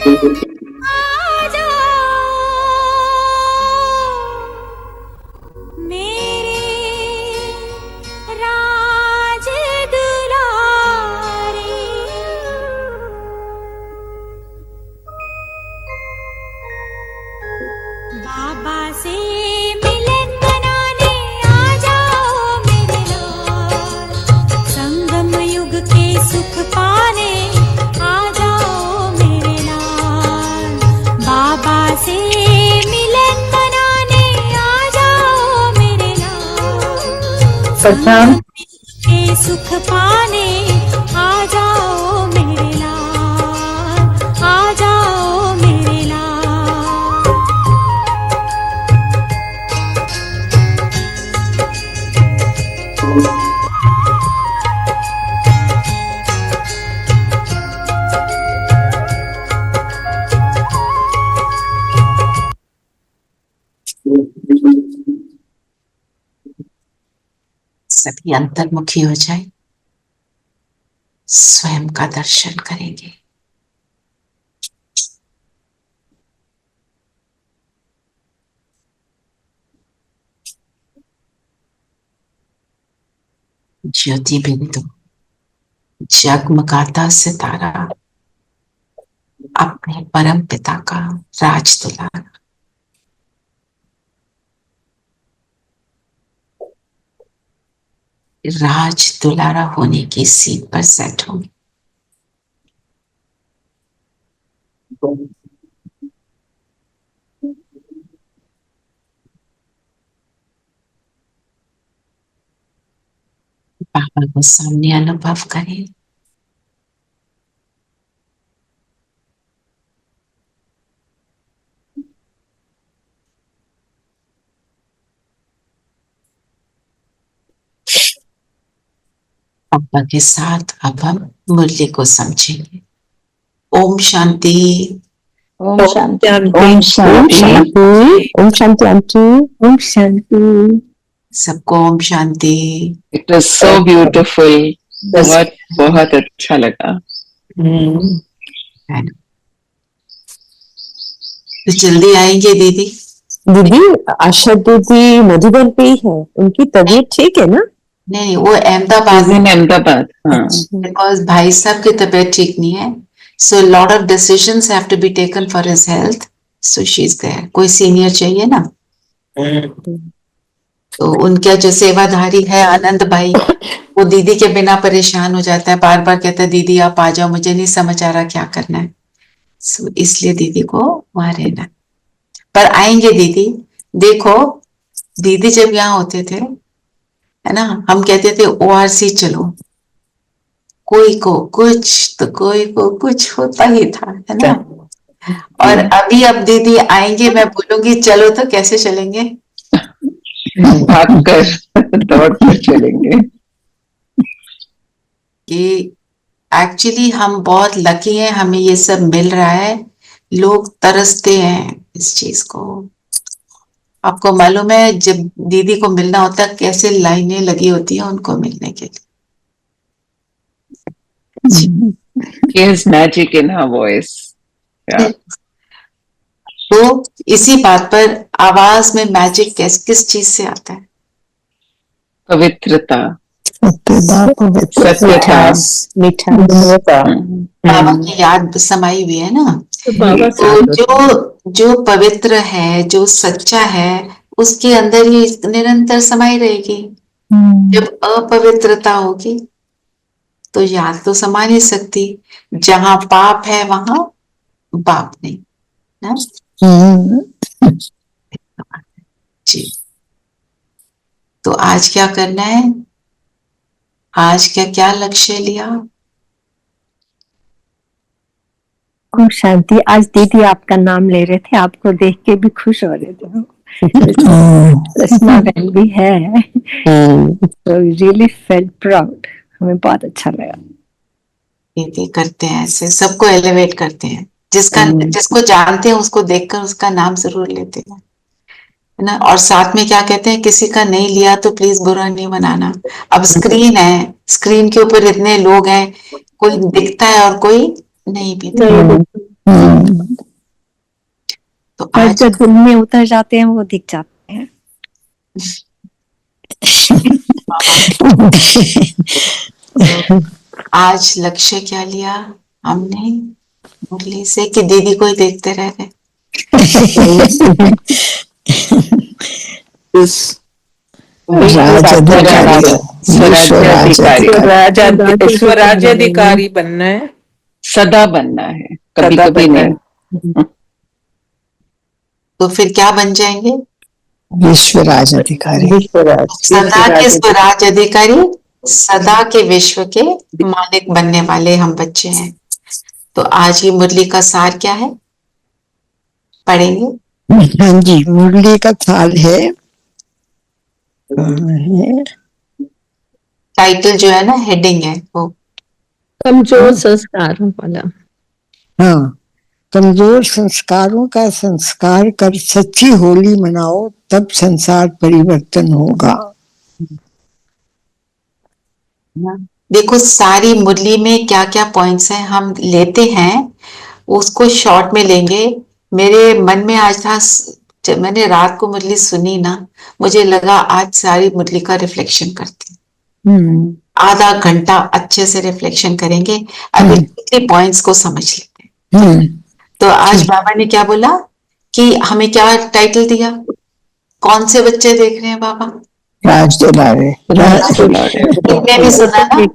आ जाओ मेरे राज दुलारे, बाबा से मिलन मनाने आ जाओ मेरे लाल, संगम युग के सुख पाने आ जाओ मेरे लाल, बाबा से मिलन मनाने आ जाओ मेरे लाल, संगम के सुख पाने आ जाओ मेरे लाल, आ जाओ मेरे लाल। सभी अंतर्मुखी हो जाए, स्वयं का दर्शन करेंगे। ज्योति बिंदु, जगमगाता सितारा, अपने परम पिता का राज दुलारा, राज दुलारा होने की सीट पर सेट होंगे। बाबा को सामने अनुभव करें। पापा के साथ अब हम मूल्य को समझेंगे। ओम शांति। ओम शांति। ओम शांति। ओम शांति आंटी। ओम शांति। सबको Om Shanti. It was so beautiful, बहुत बहुत अच्छा लगा। तो जल्दी आएंगे दीदी। दीदी आशा दीदी मधुबन पे ही है, उनकी तबीयत ठीक है ना? नहीं, वो अहमदाबाद में। अहमदाबाद, हाँ। बिकॉज भाई साहब की तबीयत ठीक नहीं है, so lot of decisions have to be taken for his health, so she is there. कोई सीनियर चाहिए ना, तो उनका जो सेवाधारी है आनंद भाई, वो दीदी के बिना परेशान हो जाता है, बार बार कहता है दीदी आप आ जाओ, मुझे नहीं समझ आ रहा क्या करना है। सो इसलिए दीदी को वहां रहना, पर आएंगे दीदी। देखो दीदी जब यहाँ होते थे, है ना, हम कहते थे ORC चलो, कोई को कुछ तो कोई को कुछ होता ही था, है ना। और अभी अब दीदी आएंगे, मैं बोलूंगी चलो, तो कैसे चलेंगे? भाग कर दौड़ कर चलेंगे। कि एक्चुअली हम बहुत लकी हैं, हमें ये सब मिल रहा है। लोग तरसते हैं इस चीज को। आपको मालूम है जब दीदी को मिलना होता है कैसे लाइनें लगी होती हैं उनको मिलने के लिए। There's magic in her voice. Yeah. तो इसी बात पर आवाज में मैजिक किस चीज से आता है? पवित्रता, सत्यता, मीठा। बाबा की याद समाई हुई है ना। तो जो पवित्र है, जो सच्चा है, उसके अंदर ही निरंतर समाई रहेगी। जब अपवित्रता होगी तो याद तो समा नहीं सकती। जहां पाप है वहां बाप नहीं ना। जी, तो आज क्या करना है? आज क्या लक्ष्य लिया? ओम शांति। आज दीदी आपका नाम ले रहे थे, आपको देख के भी खुश हो रहे थे। रस्मा बहन भी है, तो रियली फेल्ट प्राउड। हमें बहुत अच्छा लगा। दीदी करते हैं ऐसे, सबको एलिवेट करते हैं। जिसको जानते हैं उसको देखकर उसका नाम जरूर लेते हैं, है ना। और साथ में क्या कहते हैं, किसी का नहीं लिया तो प्लीज बुरा नहीं मनाना। अब स्क्रीन है, स्क्रीन के ऊपर इतने लोग हैं, कोई दिखता है और कोई नहीं भी दिखता। तो और आज जब दिल में उतर जाते हैं वो दिख जाते हैं। आज लक्ष्य क्या लिया हमने मुरली से कि दीदी को ही देखते रह गए। स्वराज्याधिकारी बनना है, सदा बनना है, कभी कभी नहीं। तो फिर क्या बन जाएंगे? विश्व राज अधिकारी। सदा के स्वराज अधिकारी, सदा के विश्व के मालिक बनने वाले हम बच्चे हैं। तो आज की मुरली का सार क्या है पढ़ेंगे? हाँ जी, मुरली का सार है, टाइटल जो है ना, हेडिंग है वो कमजोर संस्कारों वाला। हाँ, कमजोर संस्कारों का संस्कार कर सच्ची होली मनाओ, तब संसार परिवर्तन होगा। देखो सारी मुरली में क्या क्या पॉइंट्स हैं हम लेते हैं, उसको शॉर्ट में लेंगे। मेरे मन में आज था, जब मैंने रात को मुरली सुनी ना, मुझे लगा आज सारी मुरली का रिफ्लेक्शन करते हैं। आधा घंटा अच्छे से रिफ्लेक्शन करेंगे। अभी पॉइंट्स को समझ लेते हैं। तो आज बाबा ने क्या बोला कि हमें क्या टाइटल दिया? कौन से बच्चे देख रहे हैं बाबा? राज दुलारे। इनने भी सुना ना।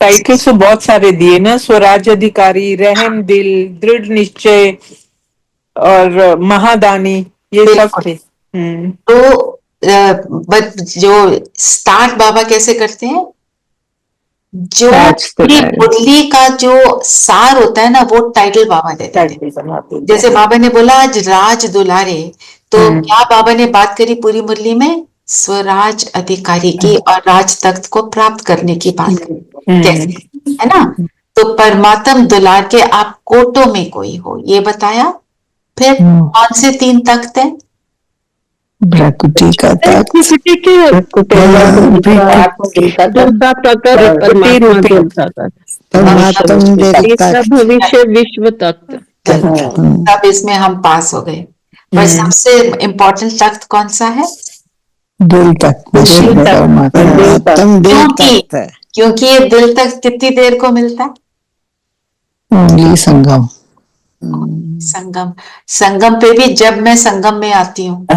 टाइटल तो बहुत सारे दिए ना, स्वराज अधिकारी, रहम दिल, दृढ़ निश्चय और महादानी, ये सब थे। तो जो स्टार्ट बाबा कैसे करते हैं, जो मुरली का जो सार होता है ना, वो टाइटल बाबा देते हैं। जैसे बाबा ने बोला आज राज दुलारे, तो क्या बाबा ने बात करी पूरी मुरली में? स्वराज अधिकारी की और राज तख्त को प्राप्त करने की बात करी, कैसे, है ना? तो परमात्म दुलार के आप कोटों में कोई हो, ये बताया। फिर कौन से 3 तख्त हैं? प्रकृति का तख्त, भविष्य विश्व तत्व। तब इसमें हम पास हो गए। पर सबसे इम्पोर्टेंट तख्त कौन सा है? दिल तक। क्योंकि ये दिल तक कितनी देर को मिलता है? ओनली संगम। संगम पे भी जब मैं संगम में आती हूँ,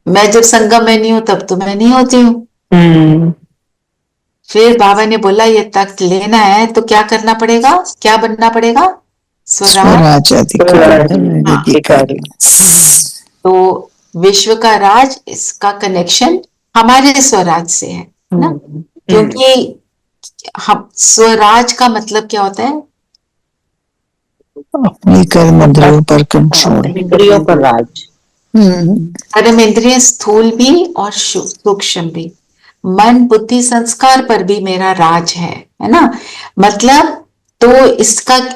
मैं जब संगम में नहीं हूँ तब तो मैं नहीं होती हूँ। फिर बाबा ने बोला ये तख्त लेना है तो क्या करना पड़ेगा, क्या बनना पड़ेगा? स्वराज अधिकारी। तो विश्व का राज, इसका कनेक्शन हमारे स्वराज से है ना, क्योंकि हम स्वराज का मतलब क्या होता है? अपनी कर्म इंद्रियों पर कंट्रोल, इंद्रियों पर राज। कर्म इंद्रिय स्थूल भी और सूक्ष्म भी, मन बुद्धि संस्कार पर भी मेरा राज है ना। मतलब तो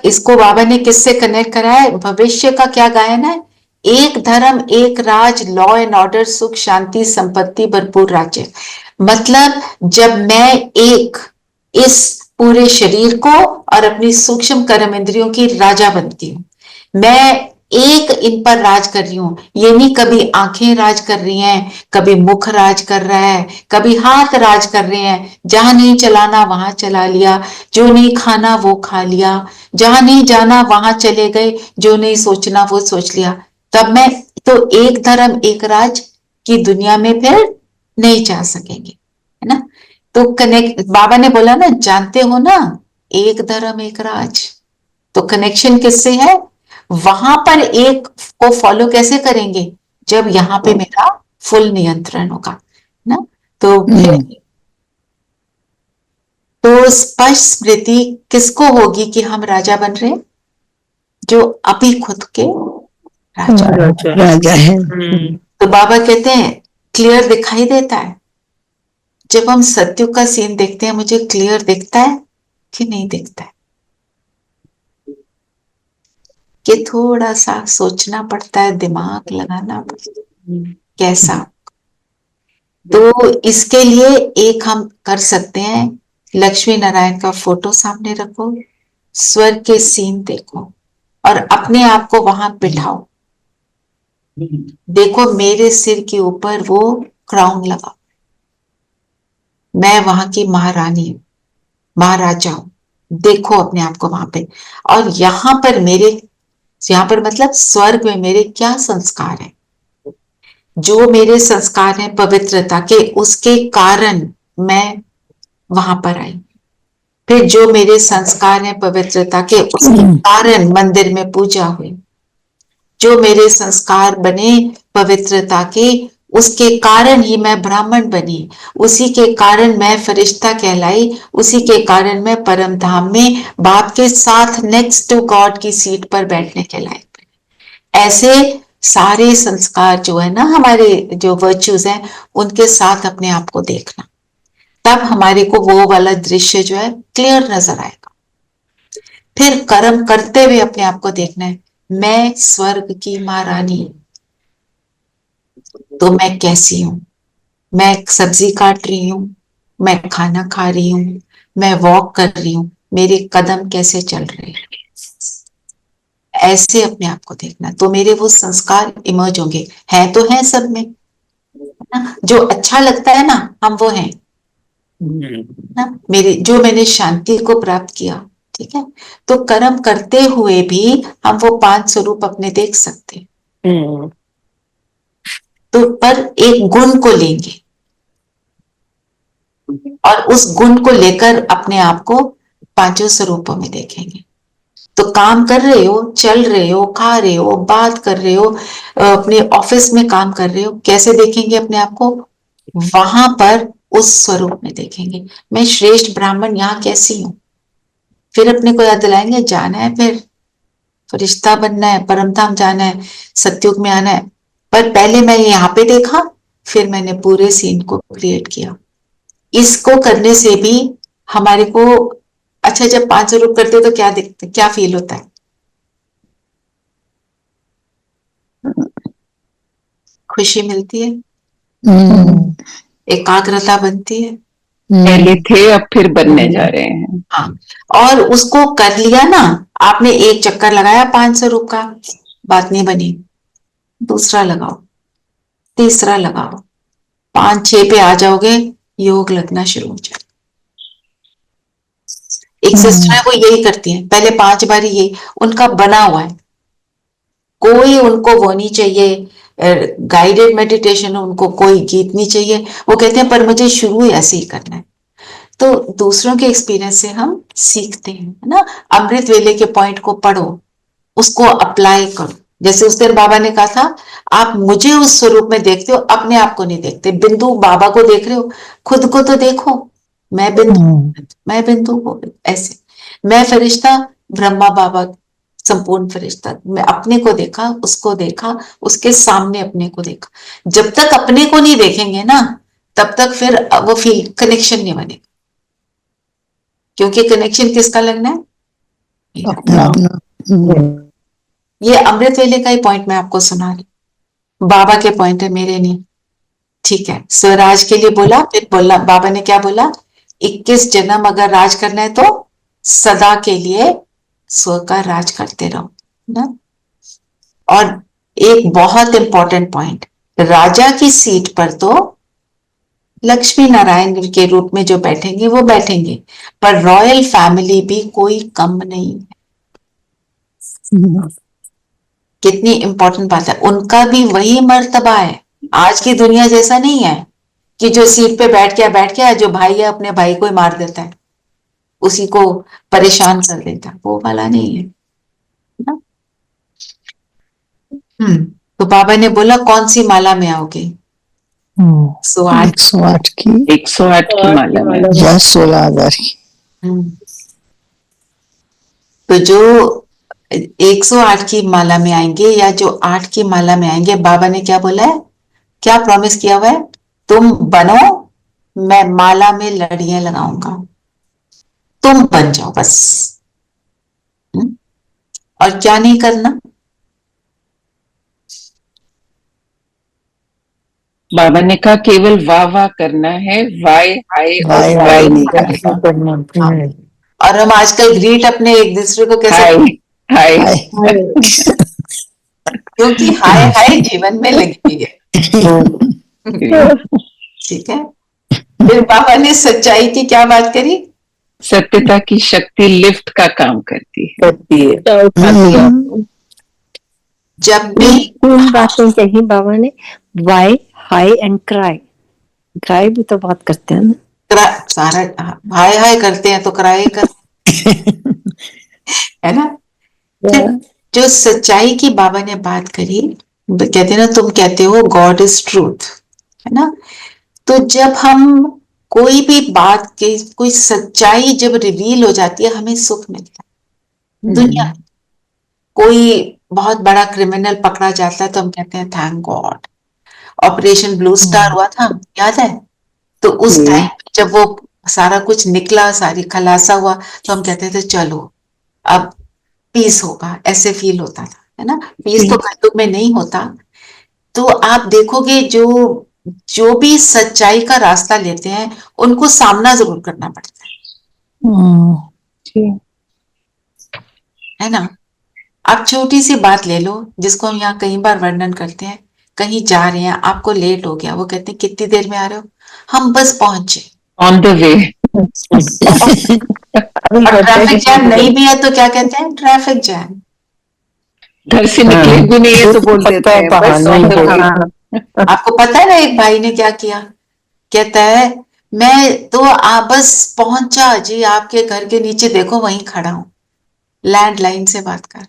इसको बाबा ने किससे कनेक्ट करा है? भविष्य का क्या गायन है? एक धर्म एक राज, लॉ एंड ऑर्डर, सुख शांति संपत्ति भरपूर राज्य। मतलब जब मैं एक इस पूरे शरीर को और अपनी सूक्ष्म कर्म इंद्रियों की राजा बनती हूँ, मैं एक इन पर राज कर रही हूं। ये नहीं कभी आंखें राज कर रही हैं, कभी मुख राज कर रहा है, कभी हाथ राज कर रहे हैं। जहां नहीं चलाना वहां चला लिया, जो नहीं खाना वो खा लिया, जहां नहीं जाना वहां चले गए, जो नहीं सोचना वो सोच लिया। तब मैं तो एक धर्म एक राज की दुनिया में फिर नहीं जा सकेंगे, है ना। तो कनेक्ट, बाबा ने बोला ना, जानते हो ना, एक धर्म एक राज। तो कनेक्शन किससे है? वहां पर एक को फॉलो कैसे करेंगे? जब यहाँ पे मेरा फुल नियंत्रण होगा ना। तो स्पष्ट स्मृति किसको होगी कि हम राजा बन रहे हैं? जो अभी खुद के राजा है। तो बाबा कहते हैं क्लियर दिखाई देता है। जब हम सत्युग का सीन देखते हैं, मुझे क्लियर दिखता है कि नहीं दिखता है? कि थोड़ा सा सोचना पड़ता है, दिमाग लगाना पड़ता है कैसा। तो इसके लिए एक हम कर सकते हैं, लक्ष्मी नारायण का फोटो सामने रखो, स्वर्ग के सीन देखो और अपने आप को वहां बिठाओ। देखो मेरे सिर के ऊपर वो क्राउन लगा, मैं वहां की महारानी हूं, महाराजा हूं। देखो अपने आप को वहां पे। और यहाँ पर मतलब स्वर्ग में मेरे क्या संस्कार है, जो मेरे संस्कार हैं पवित्रता के, उसके कारण मैं वहां पर आई। फिर जो मेरे संस्कार हैं पवित्रता के, उसके कारण मंदिर में पूजा हुई। जो मेरे संस्कार बने पवित्रता के, उसके कारण ही मैं ब्राह्मण बनी, उसी के कारण मैं फरिश्ता कहलाई, उसी के कारण मैं परम धाम में बाप के साथ नेक्स्ट टू गॉड की सीट पर बैठने के लायक बनी। ऐसे सारे संस्कार जो है ना, हमारे जो वर्च्यूज हैं, उनके साथ अपने आप को देखना, तब हमारे को वो वाला दृश्य जो है क्लियर नजर आएगा। फिर कर्म करते हुए अपने आप को देखना है, मैं स्वर्ग की महारानी, तो मैं कैसी हूं? मैं सब्जी काट रही हूं, मैं खाना खा रही हूं, मैं वॉक कर रही हूं, मेरे कदम कैसे चल रहे हैं, ऐसे अपने आप को देखना। तो मेरे वो संस्कार इमर्ज होंगे। है तो है सब में ना, जो अच्छा लगता है ना, हम वो हैं ना। मेरे जो मैंने शांति को प्राप्त किया, ठीक है, तो कर्म करते हुए भी हम वो 5 स्वरूप अपने देख सकते हैं। तो पर एक गुण को लेंगे और उस गुण को लेकर अपने आप को 5 स्वरूपों में देखेंगे। तो काम कर रहे हो, चल रहे हो, खा रहे हो, बात कर रहे हो, अपने ऑफिस में काम कर रहे हो, कैसे देखेंगे अपने आप को? वहां पर उस स्वरूप में देखेंगे। मैं श्रेष्ठ ब्राह्मण यहाँ कैसी हूं? फिर अपने को याद दिलाएंगे, जाना है, फिर फरिश्ता बनना है, परमधाम जाना है, सतयुग में आना है। पर पहले मैं यहाँ पे देखा, फिर मैंने पूरे सीन को क्रिएट किया। इसको करने से भी हमारे को अच्छा, जब 5 स्वरूप करते तो क्या दिखते, क्या फील होता है? खुशी मिलती है, एकाग्रता बनती है। पहले थे अब फिर बनने जा रहे हैं। हाँ, और उसको कर लिया ना आपने, एक चक्कर लगाया 5 स्वरूप का, बात नहीं बनी, दूसरा लगाओ, तीसरा लगाओ, 5-6 पे आ जाओगे, योग लगना शुरू हो जाए। एक सिस्टर है, वो यही करती है, पहले 5 बार यही उनका बना हुआ है। कोई उनको वो नहीं चाहिए गाइडेड मेडिटेशन, उनको कोई गीत नहीं चाहिए। वो कहते हैं पर मुझे शुरू ऐसे ही करना है। तो दूसरों के एक्सपीरियंस से हम सीखते हैं, है ना। अमृत वेले के पॉइंट को पढ़ो, उसको अप्लाई करो। जैसे उस दिन बाबा ने कहा था, आप मुझे उस स्वरूप में देखते हो, अपने आप को नहीं देखते। बिंदु बाबा को देख रहे हो, खुद को तो देखो। मैं बिंदु, मैं बिंदु को ऐसे, मैं फरिश्ता, ब्रह्मा बाबा संपूर्ण फरिश्ता। मैं अपने को देखा, उसको देखा, उसके सामने अपने को देखा। जब तक अपने को नहीं देखेंगे ना, तब तक फिर वो फील कनेक्शन नहीं बनेगा। क्योंकि कनेक्शन किसका लगना है? ये अमृत वेले का ही पॉइंट मैं आपको सुना रही, बाबा के पॉइंट है, मेरे नहीं। ठीक है, स्वराज के लिए बोला, फिर बोला बाबा ने क्या बोला, 21 जन्म अगर राज करना है तो सदा के लिए स्व का राज करते रहो ना। और एक बहुत इंपॉर्टेंट पॉइंट, राजा की सीट पर तो लक्ष्मी नारायण के रूप में जो बैठेंगे वो बैठेंगे, पर रॉयल फैमिली भी कोई कम नहीं है। कितनी इंपॉर्टेंट बात है, उनका भी वही मर्तबा है। आज की दुनिया जैसा नहीं है कि जो सीट पे बैठ गया, जो भाई है अपने भाई को ही मार देता है, उसी को परेशान कर देता है, वो वाला नहीं है ना। तो बाबा ने बोला कौन सी माला में आओगे? 108 की, 108 की माला में या 16,000 की। तो जो 108 की माला में आएंगे या जो 8 की माला में आएंगे, बाबा ने क्या बोला है, क्या प्रॉमिस किया हुआ है, तुम बनो, मैं माला में लड़ियां लगाऊंगा, तुम बन जाओ बस। और क्या नहीं करना? बाबा ने कहा केवल वाह वाह करना है, वाय हाय और वाय नहीं करना। और हम आजकल ग्रीट अपने एक दूसरे को कैसे, हाय हाय। क्योंकि हाय हाय जीवन में लगी है। ठीक है। फिर बाबा ने सच्चाई की क्या बात करी? सत्यता की शक्ति लिफ्ट का काम करती है। जब भी तीन बातें कही बाबा ने, why, high and cry. Cry भी तो बहुत करते हैं ना। सारा हाय हाय करते हैं तो क्राई कर, है ना। जो सच्चाई की बाबा ने बात करी, कहते हैं ना, तुम कहते हो गॉड इज ट्रूथ, है ना। तो जब हम कोई भी बात के कोई सच्चाई जब रिवील हो जाती है, हमें सुख मिलता है। दुनिया में कोई बहुत बड़ा क्रिमिनल पकड़ा जाता है तो हम कहते हैं thank God. Operation blue star हुआ था, याद है? तो उस टाइम जब वो सारा कुछ निकला, सारी खुलासा हुआ, तो हम कहते थे चलो अब पीस होगा, ऐसे फील होता था, है ना। पीस तो कलयुग में नहीं होता। तो आप देखोगे जो जो भी सच्चाई का रास्ता लेते हैं उनको सामना जरूर करना पड़ता है ना। आप छोटी सी बात ले लो, जिसको हम यहाँ कई बार वर्णन करते हैं। कहीं जा रहे हैं, आपको लेट हो गया, वो कहते हैं कितनी देर में आ रहे हो? हम बस पहुंचे, ऑन द वे। और ट्रैफिक जैम नहीं भी है तो क्या कहते हैं? Traffic jam. घर से निकले भी नहीं है तो बोल देते हैं बस ऑन द वे। आपको पता है ना एक भाई ने क्या किया? कहता है मैं तो बस पहुंचा जी, आपके घर के नीचे देखो वहीं खड़ा हूं, लैंडलाइन से बात कर।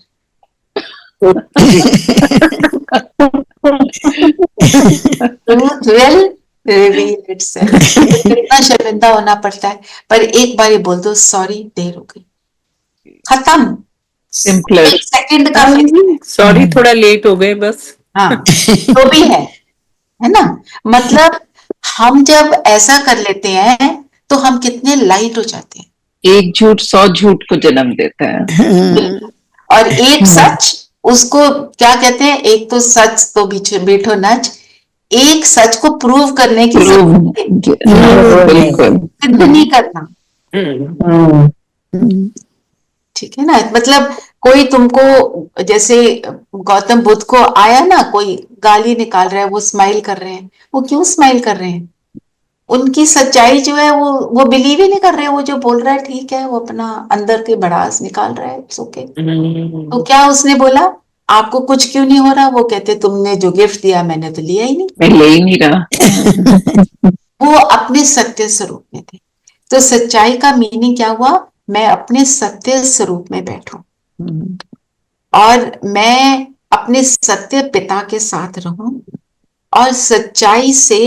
Truth will reveal itself। कितना शर्मिंदा होना पड़ता है, पर एक बार ये बोल दो सॉरी, देर हो गई, खत्म। सिंपलर। एक सेकंड का सॉरी, थोड़ा लेट हो गए बस। हाँ, तो भी है ना। मतलब हम जब ऐसा कर लेते हैं तो हम कितने लाइट हो जाते हैं। एक झूठ 100 झूठ को जन्म देता है। और एक सच, उसको क्या कहते हैं? एक तो सच तो बैठो नच, एक सच को प्रूव करने की बिल्कुल सिद्ध नहीं करना। ठीक है ना। मतलब कोई तुमको, जैसे गौतम बुद्ध को आया ना, कोई गाली निकाल रहा है, वो स्माइल कर रहे हैं। वो क्यों स्माइल कर रहे हैं? उनकी सच्चाई जो है वो बिलीव ही नहीं कर रहे हैं। वो जो बोल रहा है ठीक है, वो अपना अंदर के भड़ास निकाल रहा है, ओके। तो क्या उसने बोला, आपको कुछ क्यों नहीं हो रहा? वो कहते तुमने जो गिफ्ट दिया मैंने तो लिया ही नहीं, मैं ले ही नहीं रहा। वो अपने सत्य स्वरूप में थे। तो सच्चाई का मीनिंग क्या हुआ? मैं अपने सत्य स्वरूप में बैठूं और मैं अपने सत्य पिता के साथ रहूं और सच्चाई से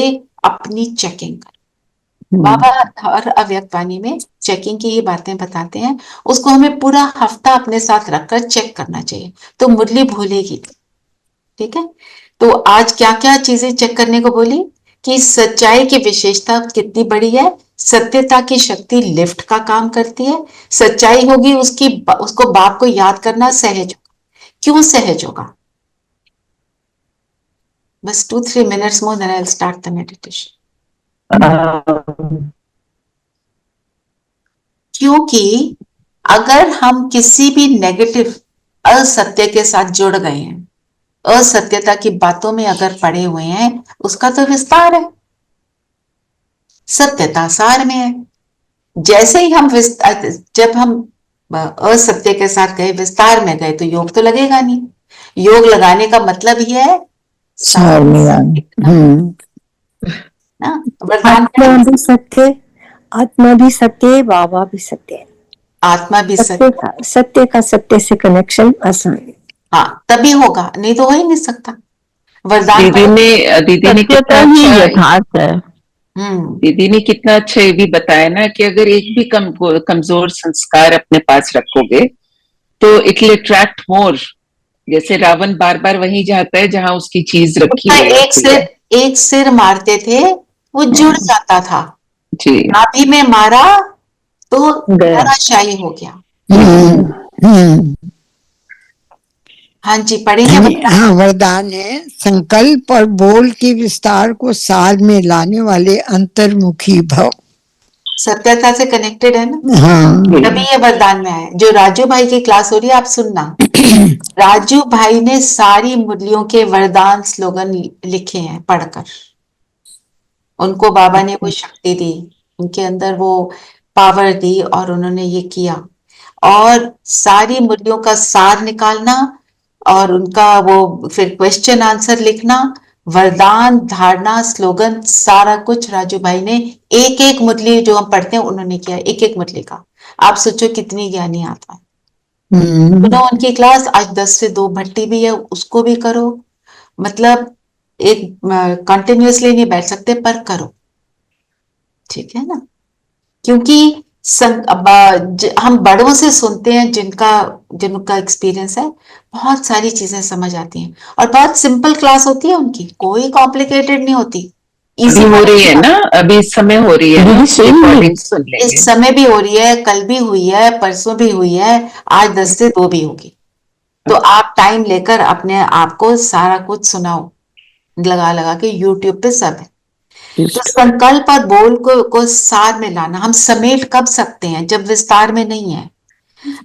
अपनी चेकिंग करूं। बाबा हर अव्यक्तवाणी में चेकिंग की ही बातें बताते हैं। उसको हमें पूरा हफ्ता अपने साथ रखकर चेक करना चाहिए, तो मुरली भूलेगी। ठीक है। तो आज क्या क्या चीजें चेक करने को बोली कि सच्चाई की विशेषता कितनी बड़ी है। सत्यता की शक्ति लिफ्ट का काम करती है। सच्चाई होगी उसको बाप को याद करना सहज होगा। क्यों सहज होगा? बस 2-3 minutes more then I'll start the meditation। क्योंकि अगर हम किसी भी नेगेटिव असत्य के साथ जुड़ गए हैं, असत्यता की बातों में अगर पड़े हुए हैं, उसका तो विस्तार है। सत्यता सार में है। जैसे ही हम जब हम असत्य के साथ गए, विस्तार में गए, तो योग तो लगेगा नहीं। योग लगाने का मतलब ही है सार में ना। वरदान आत्मा भी सत्य, आत्मा भी सत्य, बाबा भी सत्य। आत्मा भी सत्य का सत्य से कनेक्शन आसान है। हाँ, तभी होगा, नहीं तो हो ही नहीं सकता। वरदान दीदी ने कितना अच्छा यथार्थ है। दीदी ने कितना अच्छा ये भी बताया ना कि अगर एक भी कमजोर संस्कार अपने पास रखोगे तो इट विल अट्रैक्ट मोर। जैसे रावण बार बार वहीं जाता है जहां उसकी चीज रखी है। एक सिर मारते थे, वो जुड़ जाता था जी। नाभि में मारा तो धराशायी हो गया। हाँ जी, पढ़ेंगे। हाँ, वरदान है, संकल्प और बोल के विस्तार को सार में लाने वाले अंतर्मुखी भव। सत्यता से कनेक्टेड है ना, हाँ तभी ये वरदान में आया। जो राजू भाई की क्लास हो रही है आप सुनना, राजू भाई ने सारी मुरलियों के वरदान स्लोगन लिखे हैं पढ़कर। उनको बाबा ने वो शक्ति दी, उनके अंदर वो पावर दी और उन्होंने ये किया। और सारी मुरलियों का सार निकालना और उनका वो फिर क्वेश्चन आंसर लिखना, वरदान, धारणा, स्लोगन, सारा कुछ राजू भाई ने एक एक मुरली जो हम पढ़ते हैं उन्होंने किया, एक एक मुरली का। आप सोचो कितनी ज्ञानी आत्मा है। सुनो उनकी क्लास, आज 10 से 2 भट्टी भी है, उसको भी करो। मतलब एक कंटिन्यूअसली नहीं बैठ सकते पर करो, ठीक है ना। क्योंकि हम बड़ों से सुनते हैं जिनका एक्सपीरियंस है, बहुत सारी चीजें समझ आती हैं और बहुत सिंपल क्लास होती है उनकी, कोई कॉम्प्लिकेटेड नहीं होती। अभी हो रही है ना, अभी इस समय हो रही है ना, recording सुन लेंगे। इस समय भी हो रही है, कल भी हुई है, परसों भी हुई है, आज 10 से 2 भी होगी। तो आप टाइम लेकर अपने आप को सारा कुछ सुनाओ, लगा लगा के यूट्यूब पे सब है। तो संकल्प और बोल को सार में लाना, हम समेट कब सकते हैं जब विस्तार में नहीं है।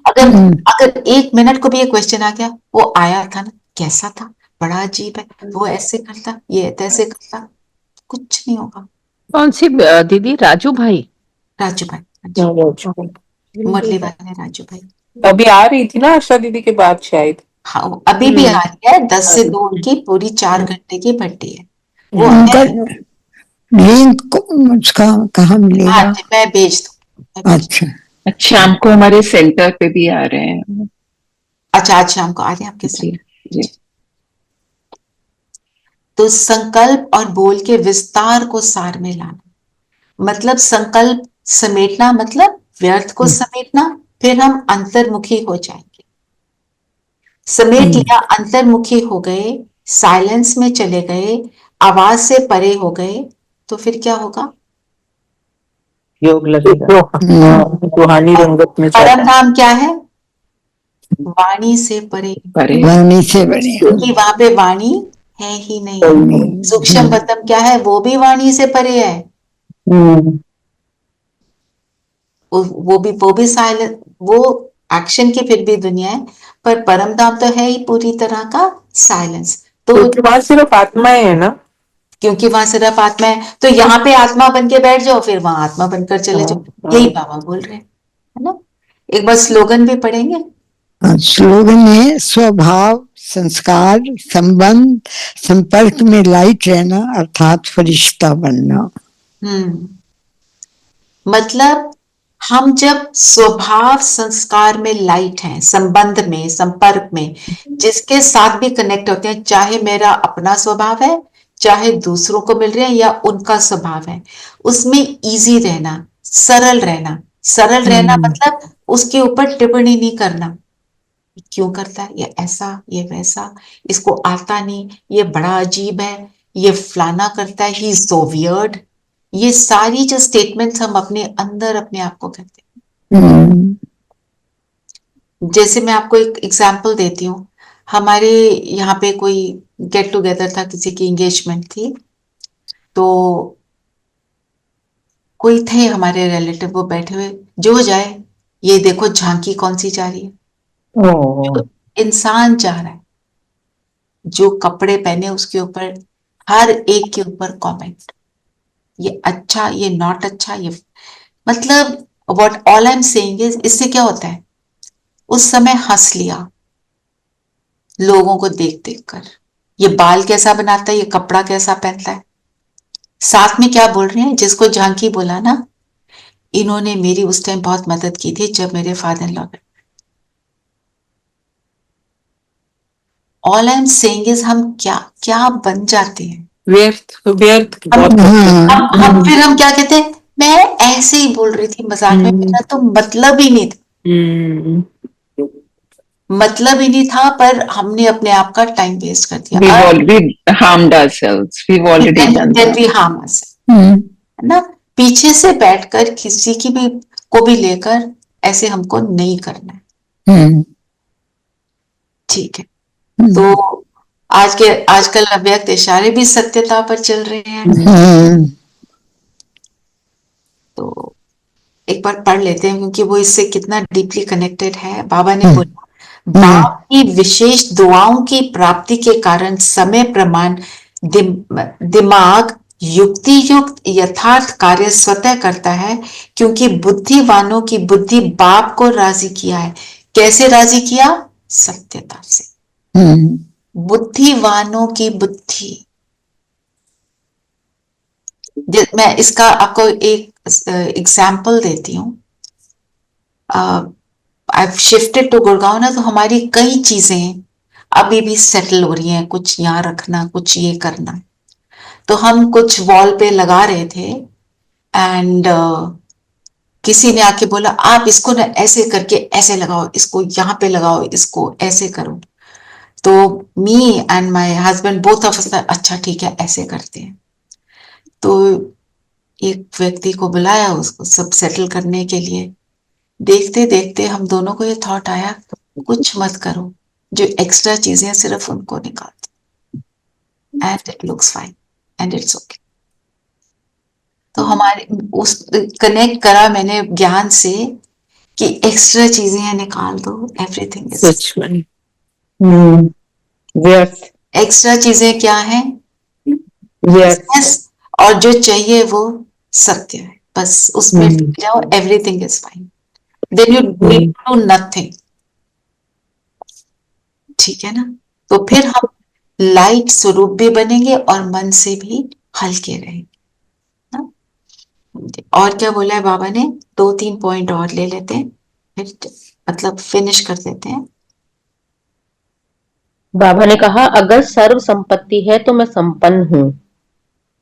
अगर 1 मिनट को भी ये क्वेश्चन आ गया, वो आया था ना, कैसा था, बड़ा अजीब है, वो ऐसे करता, ये तैसे करता, कुछ नहीं होगा। कौन सी दीदी? राजू भाई? राजू भाई, मुरली वाले राजू भाई। अभी आ रही थी ना आशा दीदी के बाद शायद। हाँ अभी भी आ रही है, 10 से 2 उनकी पूरी 4 घंटे की भट्टी है। वो उनका लिंक उसका कहाँ मिलेगा? हाँ मैं भेज दूँ। अच्छा, शाम को हमारे सेंटर पे भी आ रहे हैं। अच्छा आज शाम को आ रहे हैं आपके साथ। जी। तो संकल्प और बोल के विस्तार को सार में लाना, मतलब संकल्प समेटना, मतलब व्यर्थ को समेटना, फिर हम अंतर्मुखी हो जाएंगे। समेट लिया, अंतर्मुखी हो गए, साइलेंस में चले गए, आवाज से परे हो गए, तो फिर क्या होगा? योग लगेगा, रूहानी रंगत में परम धाम क्या है? वाणी से परे, वाणी से बने। क्योंकि वहां पे वाणी है ही नहीं। सूक्ष्म बतम क्या है? वो भी वाणी से परे है। वो भी साइलेंट, वो एक्शन की फिर भी दुनिया है, पर परम धाम तो है ही पूरी तरह का साइलेंस। तो वहां सिर्फ आत्माएं है ना, क्योंकि वहां सिर्फ आत्मा है, तो यहाँ पे आत्मा बन के बैठ जाओ, फिर वहां आत्मा बनकर चले जाओ। यही बाबा बोल रहे हैं, है ना। एक बार स्लोगन भी पढ़ेंगे। स्लोगन है स्वभाव, संस्कार, संबंध, संपर्क में लाइट रहना, अर्थात फरिश्ता बनना। मतलब हम जब स्वभाव संस्कार में लाइट हैं, संबंध में, संपर्क में, जिसके साथ भी कनेक्ट होते हैं, चाहे मेरा अपना स्वभाव है, चाहे दूसरों को मिल रहे हैं या उनका स्वभाव है, उसमें इजी रहना, सरल रहना। सरल रहना मतलब उसके ऊपर टिप्पणी नहीं करना, क्यों करता है, ये ऐसा, ये वैसा, इसको आता नहीं, ये बड़ा अजीब है, ये फलाना करता है, ही इज सो वियर्ड। ये सारी जो स्टेटमेंट्स हम अपने अंदर अपने आप को कहते हैं। जैसे मैं आपको एक एग्जांपल देती हूँ, हमारे यहाँ पे कोई गेट टुगेदर था, किसी की एंगेजमेंट थी, तो कोई थे हमारे रिलेटिव, वो बैठे हुए, जो जाए ये देखो झांकी कौन सी जा रही है। जो इंसान जा रहा है, जो कपड़े पहने उसके ऊपर, हर एक के ऊपर कमेंट, ये अच्छा, ये नॉट अच्छा, ये मतलब what all I am saying is, इससे क्या होता है, उस समय हंस लिया लोगों को देख देख कर, ये बाल कैसा बनाता है, ये कपड़ा कैसा पहनता है। साथ में क्या बोल रहे हैं, जिसको झांकी बोला ना, इन्होंने मेरी उस टाइम बहुत मदद की थी जब मेरे father in law. All I am saying is, हम क्या क्या बन जाते हैं, व्यर्थ व्यर्थ। हम फिर हम क्या कहते हैं, मैं ऐसे ही बोल रही थी मजाक में, मेरा तो मतलब ही नहीं था, मतलब ही नहीं था, पर हमने अपने आप का टाइम वेस्ट कर दिया। We've already harmed ourselves. We've already done Then that. we harm ourselves, है ना। पीछे से बैठकर किसी की भी को भी लेकर ऐसे हमको नहीं करना है, ठीक है। तो आजकल अव्यक्त इशारे भी सत्यता पर चल रहे हैं। तो एक बार पढ़ लेते हैं क्योंकि वो इससे कितना डीपली कनेक्टेड है। बाबा ने बोला, बाप की विशेष दुआओं की प्राप्ति के कारण समय प्रमाण दिमाग युक्ति युक्त यथार्थ कार्य स्वतः करता है, क्योंकि बुद्धिवानों की बुद्धि बाप को राजी किया है। कैसे राजी किया? सत्यता से। बुद्धिवानों की बुद्धि। मैं इसका आपको एक एग्जाम्पल देती हूँ। आई शिफ्टेड टू गुड़गांव ना, तो हमारी कई चीजें अभी भी सेटल हो रही हैं, कुछ यहाँ रखना, कुछ ये करना। तो हम कुछ वॉल पे लगा रहे थे एंड किसी ने आके बोला, आप इसको ना ऐसे करके ऐसे लगाओ, इसको यहाँ पे लगाओ, इसको ऐसे करो। तो me and my husband both of us, अच्छा ठीक है ऐसे करते हैं। तो एक व्यक्ति को बुलाया उसको सब सेटल करने के लिए। देखते देखते हम दोनों को ये थॉट आया, कुछ मत करो, जो एक्स्ट्रा चीजें सिर्फ उनको निकाल दो and it looks fine and it's okay. तो हमारे उस कनेक्ट करा मैंने ज्ञान से कि एक्स्ट्रा चीजें निकाल दो, एवरीथिंग इज सच में। व्यर्थ। एक्स्ट्रा चीजें क्या है? Yes, और जो चाहिए वो सत्य है, बस उसमें टिक जाओ, everything is fine, then you need to nothing. ठीक है ना? तो फिर हम लाइट स्वरूप भी बनेंगे और मन से भी हल्के रहेंगे ना? और क्या बोला है बाबा ने? 2-3 पॉइंट और ले लेते हैं, फिर मतलब फिनिश कर देते हैं। बाबा ने कहा, अगर सर्व संपत्ति है तो मैं संपन्न हूँ।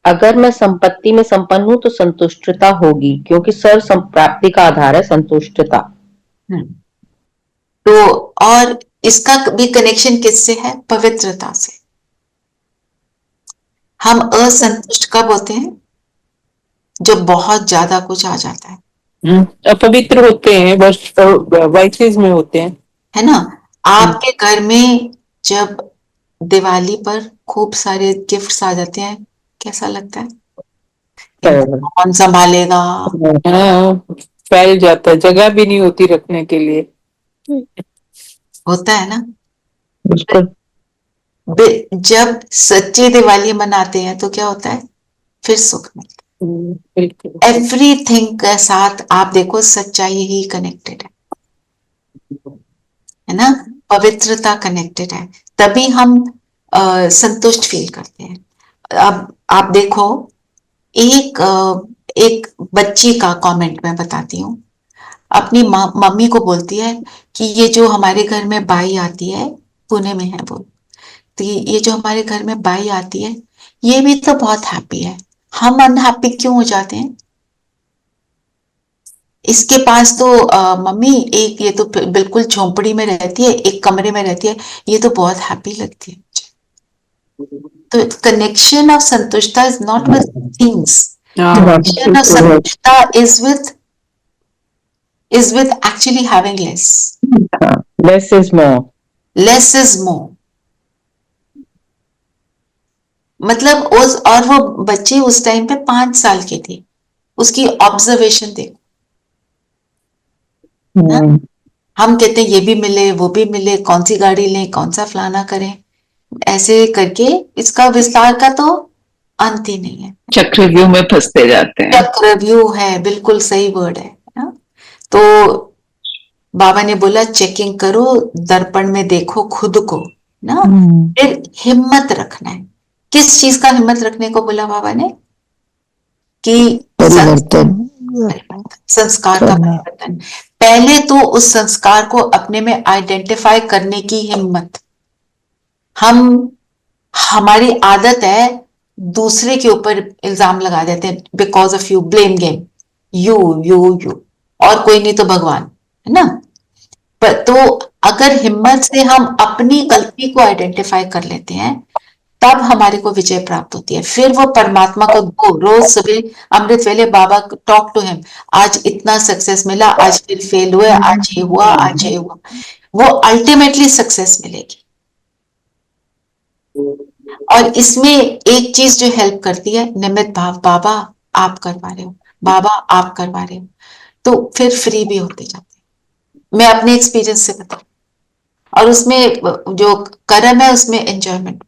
अगर मैं संपत्ति में संपन्न हूँ तो संतुष्टता होगी, क्योंकि सर्व प्राप्ति का आधार है संतुष्टता। तो और इसका भी कनेक्शन किससे है? पवित्रता से। हम असंतुष्ट कब होते हैं? जब बहुत ज्यादा कुछ आ जाता है। अपवित्र होते हैं, बस वाइसेस में होते हैं, है ना? आपके घर में जब दिवाली पर खूब सारे गिफ्ट्स आ जाते हैं, कैसा लगता है? कौन संभालेगा? हाँ, फैल जाता है, जगह भी नहीं होती रखने के लिए। होता है ना? बिल्कुल। जब सच्ची दिवाली मनाते हैं तो क्या होता है? फिर सुख मिलता है। एवरीथिंग के साथ आप देखो सच्चाई ही कनेक्टेड है ना? पवित्रता कनेक्टेड है, तभी हम संतुष्ट फील करते हैं। अब आप देखो, एक बच्ची का कमेंट मैं बताती हूँ। अपनी मम्मी को बोलती है कि ये जो हमारे घर में बाई आती है, पुणे में है वो, तो ये जो हमारे घर में बाई आती है, ये भी तो बहुत हैप्पी है, हम अनहैप्पी क्यों हो जाते हैं? इसके पास तो मम्मी एक, ये तो बिल्कुल झोंपड़ी में रहती है, एक कमरे में रहती है, ये तो बहुत हैप्पी लगती है मुझे। तो कनेक्शन ऑफ संतुष्टा is not with things, connection of संतुष्टा is with actually having less. Less is more. Less is more. मतलब और वो बच्ची उस टाइम पे 5 साल की थी, उसकी ऑब्जर्वेशन देखो। हम कहते हैं ये भी मिले, वो भी मिले, कौन सी गाड़ी लें, कौन सा फलाना करें, ऐसे करके इसका विस्तार का तो अंत ही नहीं है। चक्रव्यूह में फंसते जाते हैं। चक्रव्यूह है, बिल्कुल सही वर्ड है ना? तो बाबा ने बोला चेकिंग करो, दर्पण में देखो खुद को ना, फिर हिम्मत रखना है। किस चीज का हिम्मत रखने को बोला बाबा ने? कि संस्कार का परिवर्तन। पहले तो उस संस्कार को अपने में आइडेंटिफाई करने की हिम्मत। हमारी आदत है दूसरे के ऊपर इल्जाम लगा देते हैं, because of you, blame game, you और कोई नहीं तो भगवान, है ना? पर तो अगर हिम्मत से हम अपनी गलती को आइडेंटिफाई कर लेते हैं, तब हमारे को विजय प्राप्त होती है। फिर वो परमात्मा को दो, रोज सुबह अमृत वेले बाबा टॉक टू हिम, आज इतना सक्सेस मिला, आज फिर फेल हुए, आज ये हुआ, आज ये हुआ, वो अल्टीमेटली सक्सेस मिलेगी। और इसमें एक चीज जो हेल्प करती है, निमित्त भाव। बाबा आप करवा रहे हो, बाबा आप करवा रहे हो, तो फिर फ्री भी होते जाते हैं। मैं अपने एक्सपीरियंस से बताऊं, और उसमें जो कर्म है उसमें एंजॉयमेंट,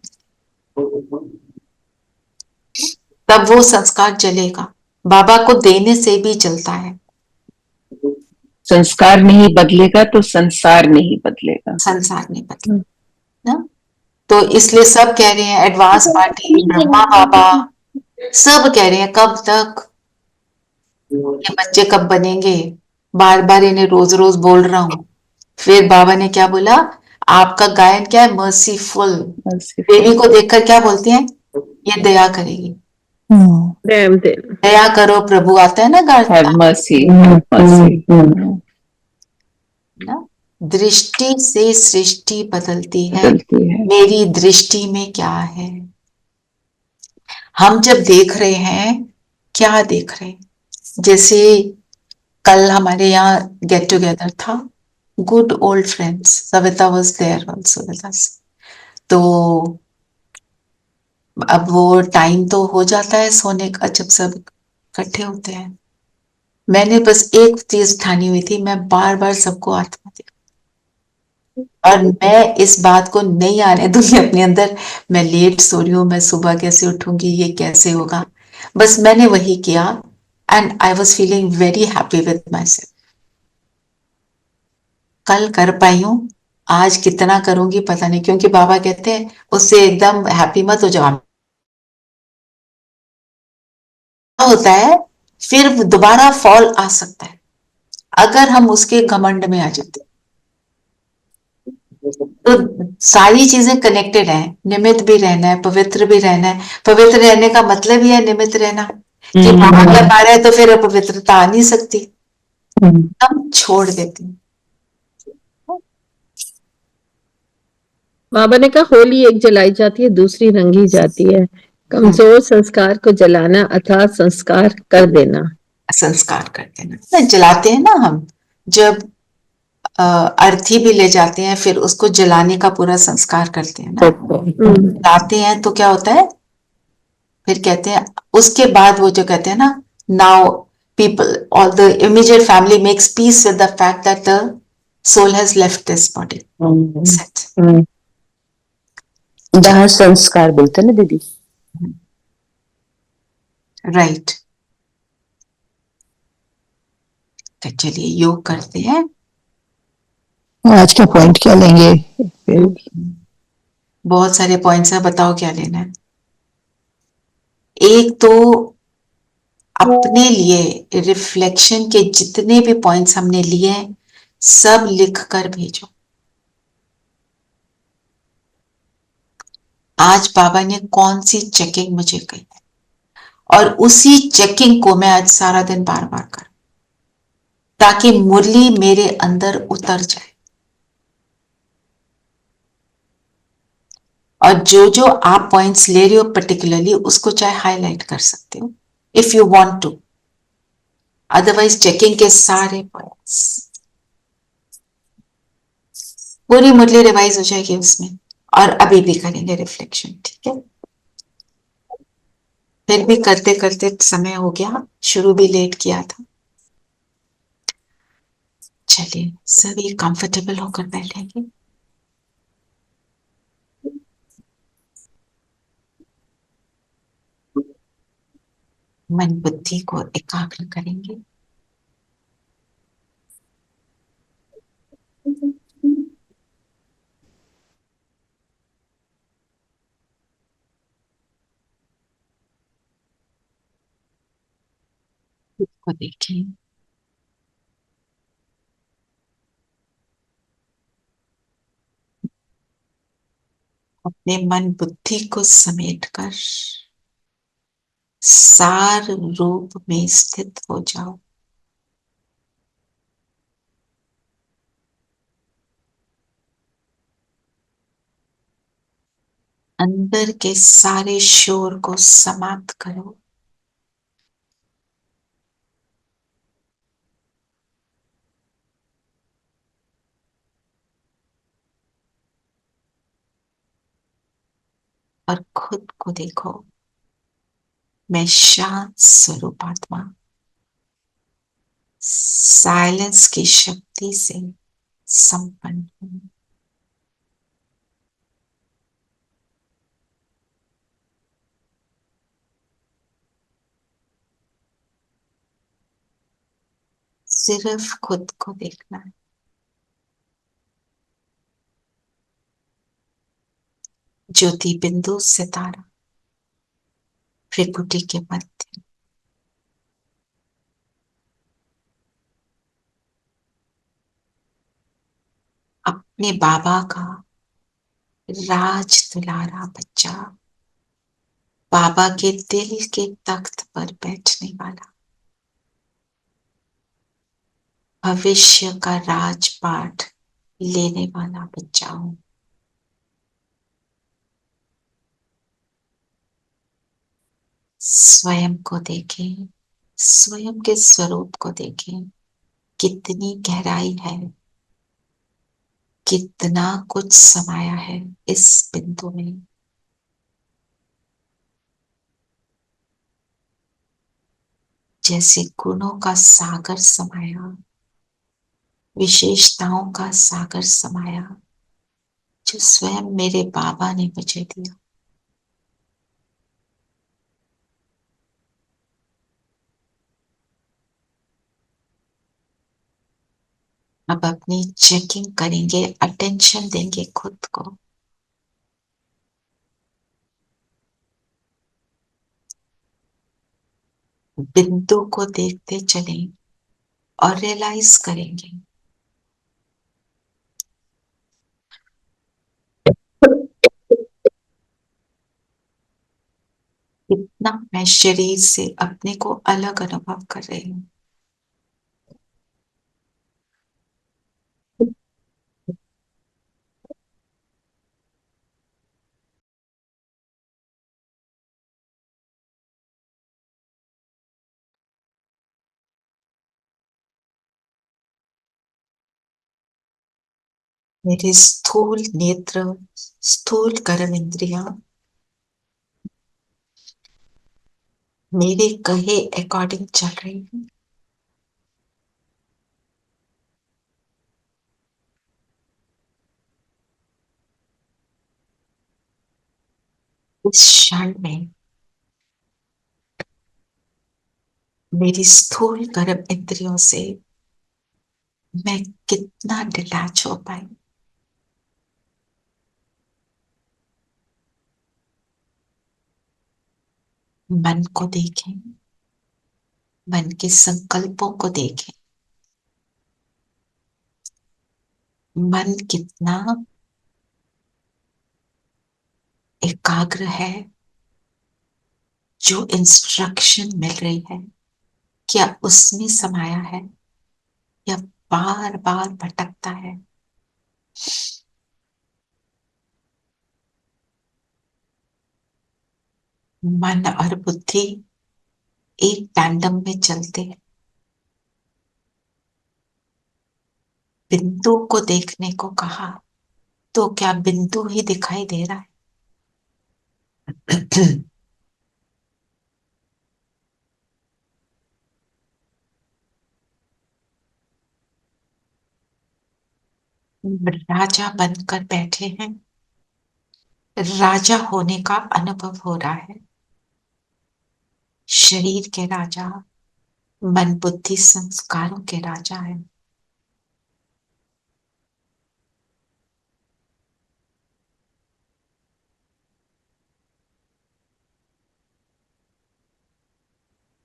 तब वो संस्कार चलेगा। बाबा को देने से भी चलता है। संस्कार नहीं बदलेगा तो संसार नहीं बदलेगा। संसार नहीं बदलेगा ना। तो इसलिए सब कह रहे हैं, एडवांस पार्टी, ब्रह्मा बाबा सब कह रहे हैं कब तक ये बच्चे कब बनेंगे। बार बार इन्हें रोज रोज बोल रहा हूं। फिर बाबा ने क्या बोला, आपका गायन क्या है, मर्सीफुल। देवी को देखकर क्या बोलती हैं, ये दया करेगी। प्रेम देना। दया करो प्रभु, आता है ना गाता मर्सी। ना। दृष्टि से सृष्टि बदलती है, बदलती है। मेरी दृष्टि में क्या है। हम जब देख रहे हैं, क्या देख रहे हैं, जैसे कल हमारे यहाँ गेट टुगेदर था, good old friends, Savita was there also with us. तो अब वो टाइम तो हो जाता है सोने का जब सब इकट्ठे होते हैं। मैंने बस एक चीज ठानी हुई थी, मैं बार बार सबको आत्मा दे, और मैं इस बात को नहीं आने दूंगी अपने अंदर, मैं लेट सो रही हूँ, मैं सुबह कैसे उठूंगी, ये कैसे होगा। बस मैंने वही किया, and I was feeling very happy with my self. कल कर पाई हूँ, आज कितना करूंगी पता नहीं, क्योंकि बाबा कहते हैं उससे एकदम हैप्पी मत हो जाओ। होता है फिर दोबारा फॉल आ सकता है अगर हम उसके घमंड में आ जाते। तो सारी चीजें कनेक्टेड हैं, निमित्त भी रहना है, पवित्र भी रहना है। पवित्र रहने का मतलब ही है निमित्त रहना, कि बाबा कर पा रहे हैं तो फिर पवित्रता आ नहीं सकती, हम छोड़ देते हैं। बाबा ने कहा होली एक जलाई जाती है, दूसरी रंगी जाती है। कमजोर संस्कार को जलाना अर्थात संस्कार कर देना। संस्कार करते हैं ना, जलाते हैं ना हम, जब अर्थी भी ले जाते हैं फिर उसको जलाने का पूरा संस्कार करते हैं ना, जलाते हैं तो क्या होता है, फिर कहते हैं उसके बाद वो जो कहते हैं ना, नाउ पीपल और the immediate family makes peace with the fact that the soul has left this body. दाह संस्कार बोलते हैं ना दीदी। राइट। तो चलिए योग करते हैं। आज का पॉइंट क्या लेंगे? बहुत सारे पॉइंट्स हैं, बताओ क्या लेना है। एक तो अपने लिए रिफ्लेक्शन के जितने भी पॉइंट्स हमने लिए हैं सब लिख कर भेजो। आज बाबा ने कौन सी चेकिंग मुझे कही है, और उसी चेकिंग को मैं आज सारा दिन बार बार करूं, ताकि मुरली मेरे अंदर उतर जाए। और जो जो आप पॉइंट्स ले रहे हो पर्टिकुलरली, उसको चाहे हाईलाइट कर सकते हो if you want to, otherwise checking के सारे पॉइंट्स, पूरी मुरली रिवाइज हो जाएगी उसमें, और अभी भी करेंगे रिफ्लेक्शन, ठीक है। फिर भी करते करते समय हो गया, शुरू भी लेट किया था। चलिए सभी कंफर्टेबल होकर बैठेंगे। मन बुद्धि को एकाग्र करेंगे। खुद को देखें, अपने मन बुद्धि को समेटकर सार रूप में स्थित हो जाओ। अंदर के सारे शोर को समाप्त करो। और खुद को देखो, मैं शांत स्वरूप आत्मा साइलेंस की शक्ति से संपन्न हूं। सिर्फ खुद को देखना है। ज्योति बिंदु सितारा त्रिपुटी के मध्य, अपने बाबा का राज दुलारा बच्चा, बाबा के दिल के तख्त पर बैठने वाला, भविष्य का राजपाट लेने वाला बच्चा हूं। स्वयं को देखें, स्वयं के स्वरूप को देखें, कितनी गहराई है, कितना कुछ समाया है इस बिंदु में। जैसे गुणों का सागर समाया, विशेषताओं का सागर समाया, जो स्वयं मेरे बाबा ने मुझे दिया। अब अपनी चेकिंग करेंगे, अटेंशन देंगे खुद को। बिंदु को देखते चलें और रियलाइज करेंगे कितना मैं शरीर से अपने को अलग अनुभव कर रही हूँ। मेरे स्थूल नेत्र, स्थूल कर्म इंद्रियां मेरे कहे अकॉर्डिंग चल रही है। इस क्षण में मेरी स्थूल कर्म इंद्रियों से मैं कितना डिटैच हो पाई। मन को देखें, मन के संकल्पों को देखें, मन कितना एकाग्र है, जो इंस्ट्रक्शन मिल रही है क्या उसमें समाया है या बार बार भटकता है। मन और बुद्धि एक टैंडम में चलते हैं। बिंदु को देखने को कहा तो क्या बिंदु ही दिखाई दे रहा है। राजा बनकर बैठे हैं, राजा होने का अनुभव हो रहा है। शरीर के राजा, मन बुद्धि संस्कारों के राजा है।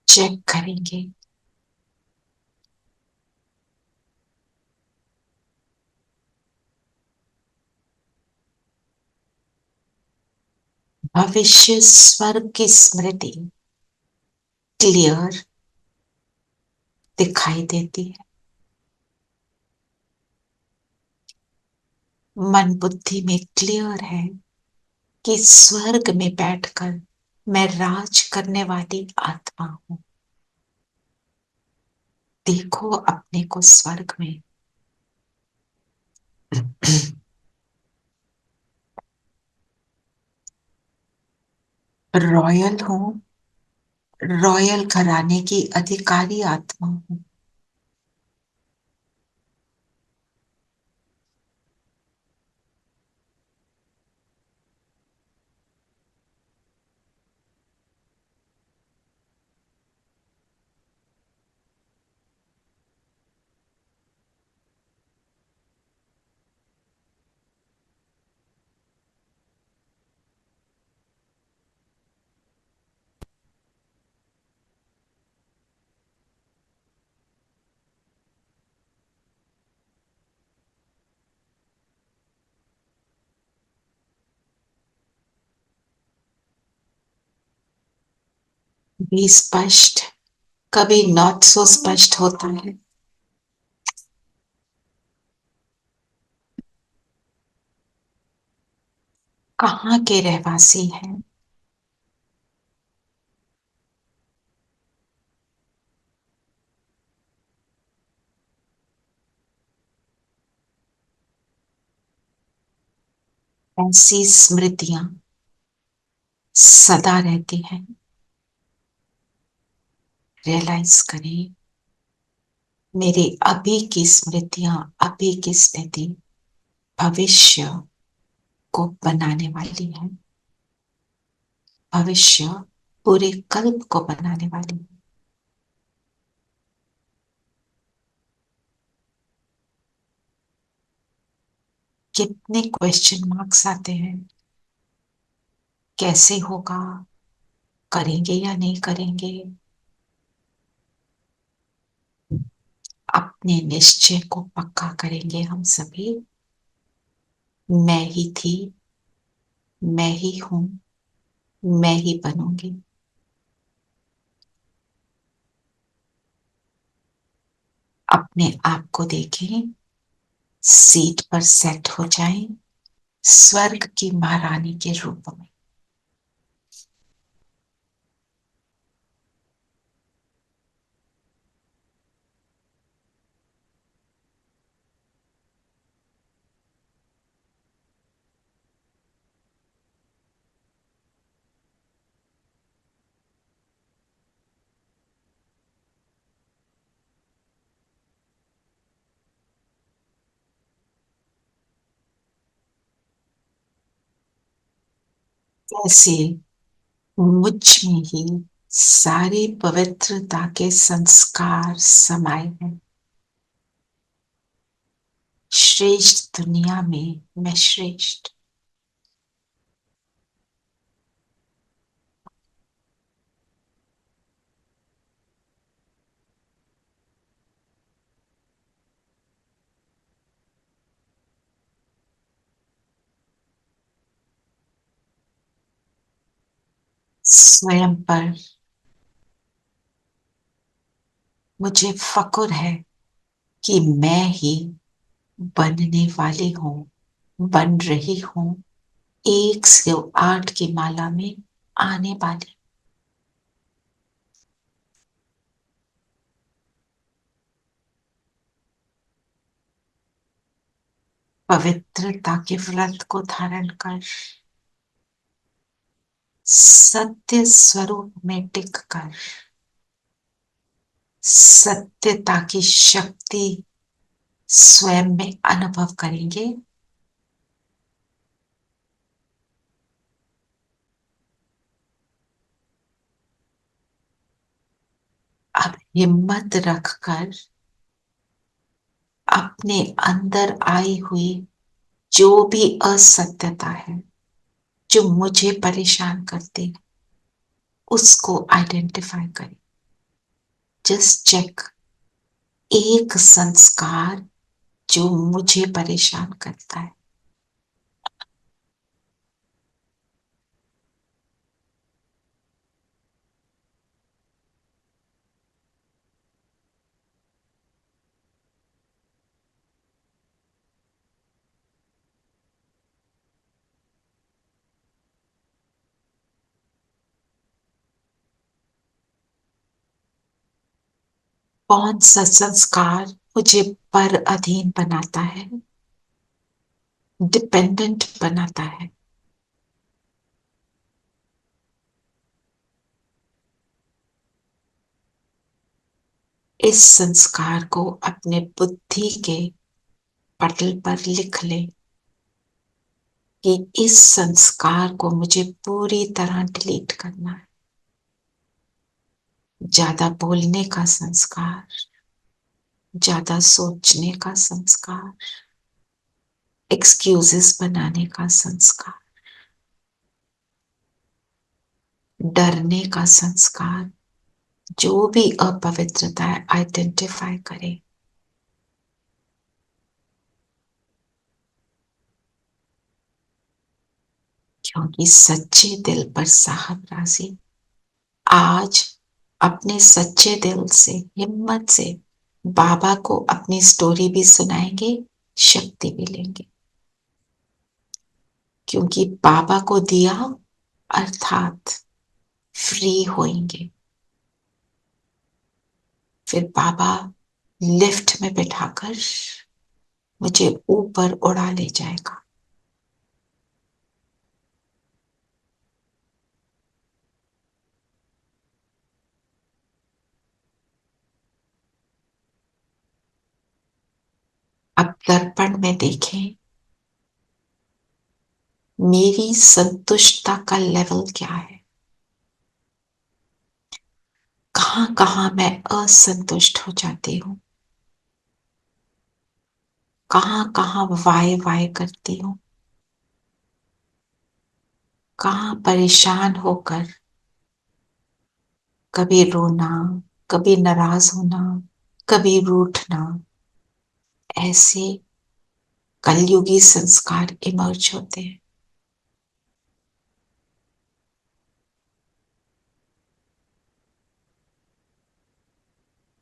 चेक करेंगे भविष्य स्वर्ग की स्मृति क्लियर दिखाई देती है। मन बुद्धि में क्लियर है कि स्वर्ग में बैठकर मैं राज करने वाली आत्मा हूं। देखो अपने को स्वर्ग में। रॉयल हूं, रॉयल घराने की अधिकारी आत्मा हूं। कभी स्पष्ट, कभी नॉट सो स्पष्ट होता है। कहाँ के रहवासी हैं? ऐसी स्मृतियां सदा रहती हैं। रियलाइज करें, मेरे अभी की स्मृतियां, अभी की स्थिति भविष्य को बनाने वाली है। भविष्य पूरे कल्प को बनाने वाली है। कितने क्वेश्चन मार्क्स आते हैं, कैसे होगा, करेंगे या नहीं करेंगे। अपने निश्चय को पक्का करेंगे हम सभी। मैं ही थी, मैं ही हूं, मैं ही बनूंगी। अपने आप को देखें, सीट पर सेट हो जाएं, स्वर्ग की महारानी के रूप में। जैसे मुझ में ही सारे पवित्रता के संस्कार समाये हैं। श्रेष्ठ दुनिया में मैं श्रेष्ठ। स्वयं पर मुझे फक्र है कि मैं ही बनने वाली हूं, बन रही हूं 108 की माला में आने वाली। पवित्रता के व्रत को धारण कर, सत्य स्वरूप में टिक कर, सत्यता की शक्ति स्वयं में अनुभव करेंगे। अब हिम्मत रखकर अपने अंदर आई हुई जो भी असत्यता है, जो मुझे परेशान करती है, उसको आइडेंटिफाई करें। जस्ट चेक, एक संस्कार जो मुझे परेशान करता है। कौन सा संस्कार मुझे पर अधीन बनाता है, डिपेंडेंट बनाता है। इस संस्कार को अपने बुद्धि के पटल पर लिख ले कि इस संस्कार को मुझे पूरी तरह डिलीट करना है। ज्यादा बोलने का संस्कार, ज्यादा सोचने का संस्कार, एक्सक्यूजेस बनाने का संस्कार, डरने का संस्कार, जो भी अपवित्रता है आइडेंटिफाई करें। क्योंकि सच्चे दिल पर साहब राजी आज अपने सच्चे दिल से, हिम्मत से बाबा को अपनी स्टोरी भी सुनाएंगे, शक्ति भी लेंगे, क्योंकि बाबा को दिया अर्थात फ्री होएंगे। फिर बाबा लिफ्ट में बिठाकर मुझे ऊपर उड़ा ले जाएगा। अब दर्पण में देखें मेरी संतुष्टता का लेवल क्या है, कहां कहां मैं असंतुष्ट हो जाती हूं, कहां कहां वाय वाय करती हूं, कहां परेशान होकर कभी रोना, कभी नाराज होना, कभी रूठना, ऐसे कलयुगी संस्कार इमर्ज होते हैं।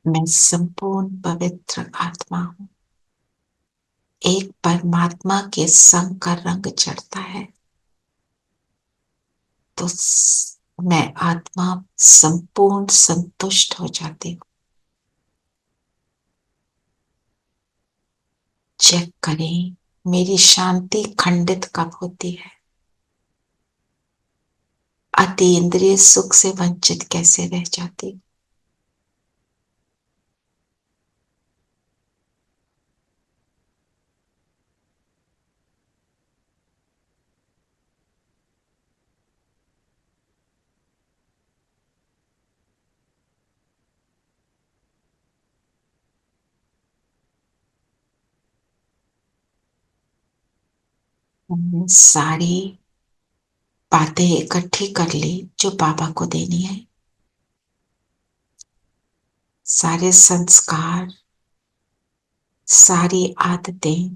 मैं संपूर्ण पवित्र आत्मा हूं। एक परमात्मा के संग का रंग चढ़ता है तो मैं आत्मा संपूर्ण संतुष्ट हो जाती हूँ। चेक करें मेरी शांति खंडित कब होती है, अतीन्द्रिय सुख से वंचित कैसे रह जाती हूँ। हमने सारी बातें इकट्ठी कर ली जो बाबा को देनी है, सारे संस्कार, सारी आदतें,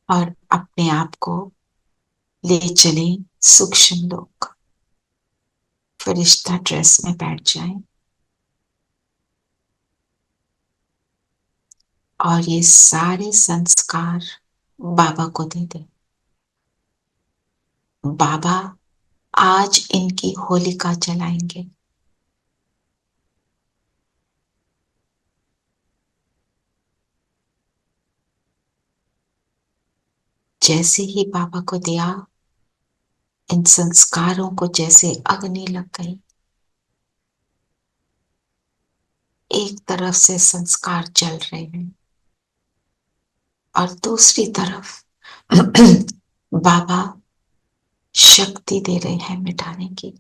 और अपने आप को ले चले सूक्ष्म लोक, फरिश्ता ड्रेस में बैठ जाएं और ये सारे संस्कार बाबा को दे दें। बाबा आज इनकी होलिका जलाएंगे। जैसे ही बाबा को दिया, इन संस्कारों को जैसे अग्नि लग गई। एक तरफ से संस्कार चल रहे हैं और दूसरी तरफ बाबा शक्ति दे रहे हैं मिटाने की।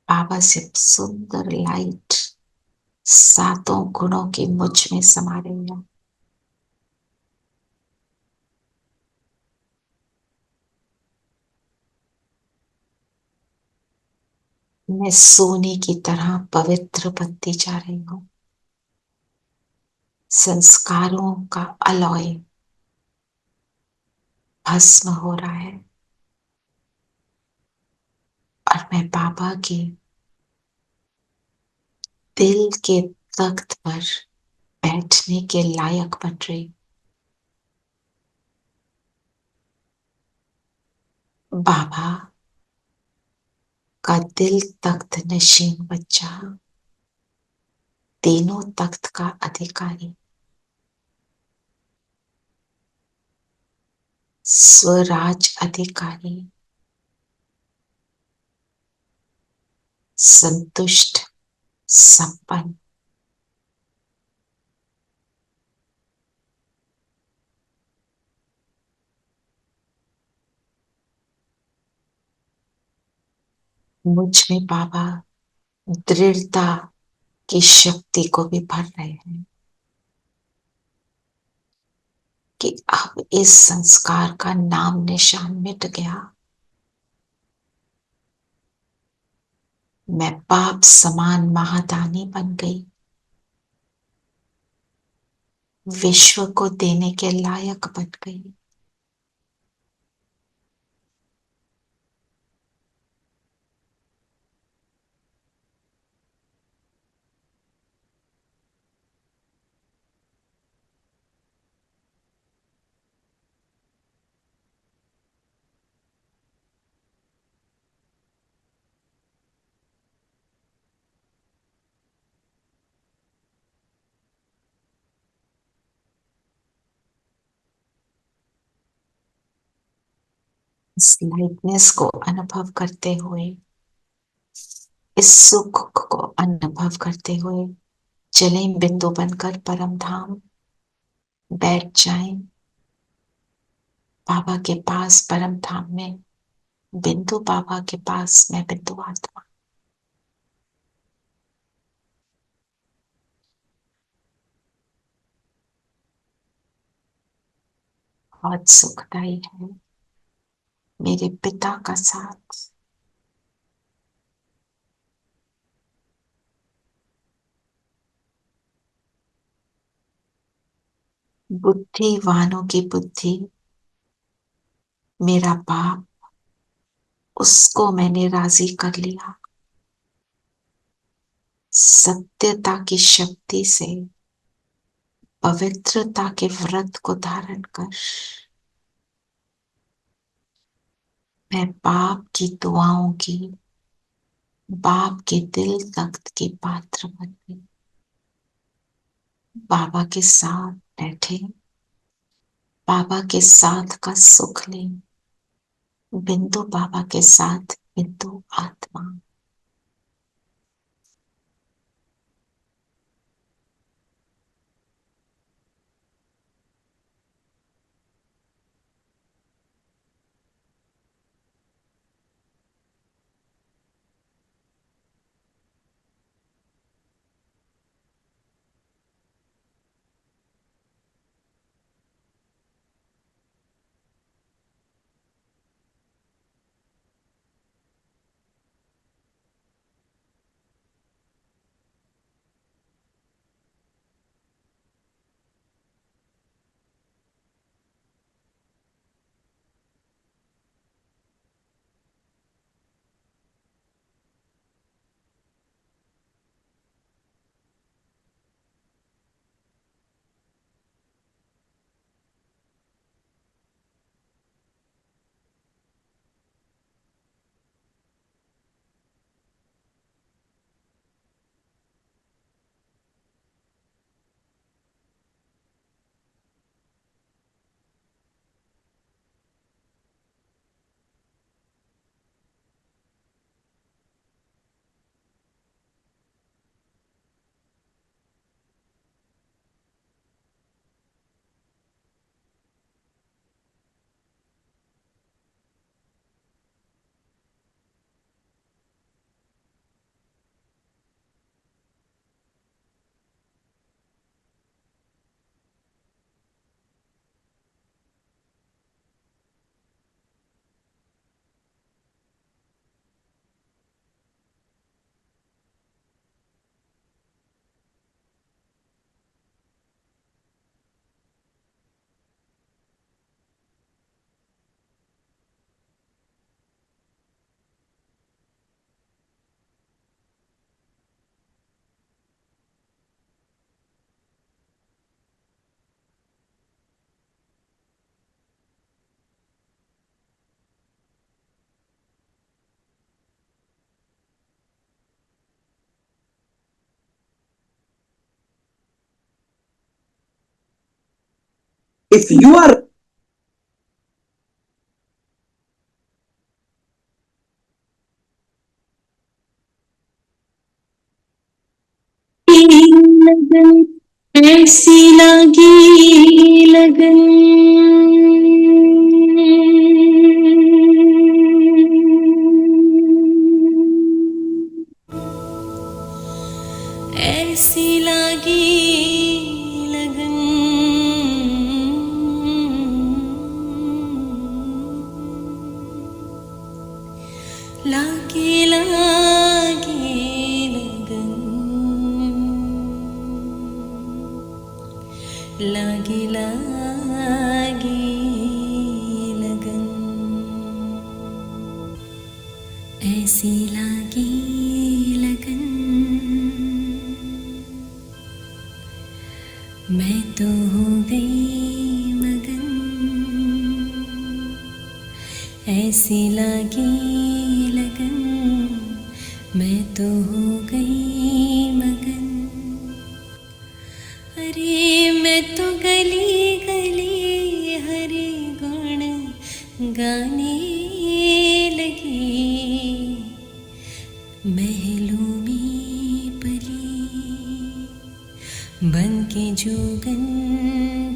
बाबा से सुंदर लाइट सातों गुणों की मुझ में समा रही है। मैं सोने की तरह पवित्र बनती जा रही हूं। संस्कारों का अलॉय भस्म हो रहा है और मैं बाबा के दिल के तख्त पर बैठने के लायक बन रही। बाबा का दिल तख्त नशीन बच्चा, तीनों तख्त का अधिकारी, स्वराज अधिकारी, संतुष्ट, संपन्न। मुझ में बाबा दृढ़ता की शक्ति को भी भर रहे हैं कि अब इस संस्कार का नाम निशान मिट गया। मैं पाप समान महादानी बन गई। विश्व को देने के लायक बन गई। इस लाइटनेस को अनुभव करते हुए, इस सुख को अनुभव करते हुए चले बिंदु बनकर परम धाम बैठ जाएं बाबा के पास। परम धाम में बिंदु बाबा के पास, मैं बिंदु आत्मा। बहुत सुखदाई है मेरे पिता का साथ। बुद्धिवानों की बुद्धि, मेरा बाप, उसको मैंने राजी कर लिया। सत्यता की शक्ति से पवित्रता के व्रत को धारण कर मैं बाप की दुआओं की, बाप के दिल तख्त की पात्र बन गई। बाबा के साथ बैठे, बाबा के साथ का सुख ले, बिंदु बाबा के साथ बिंदु आत्मा। If you are लगन ऐसी लगी लगन, ऐसी लगी लगन, लागे लागे लगन, मैं तो हो गई मगन, अरे मैं तो गली गली हरे गुण गाने लगी। महलों में पली बन के जोगन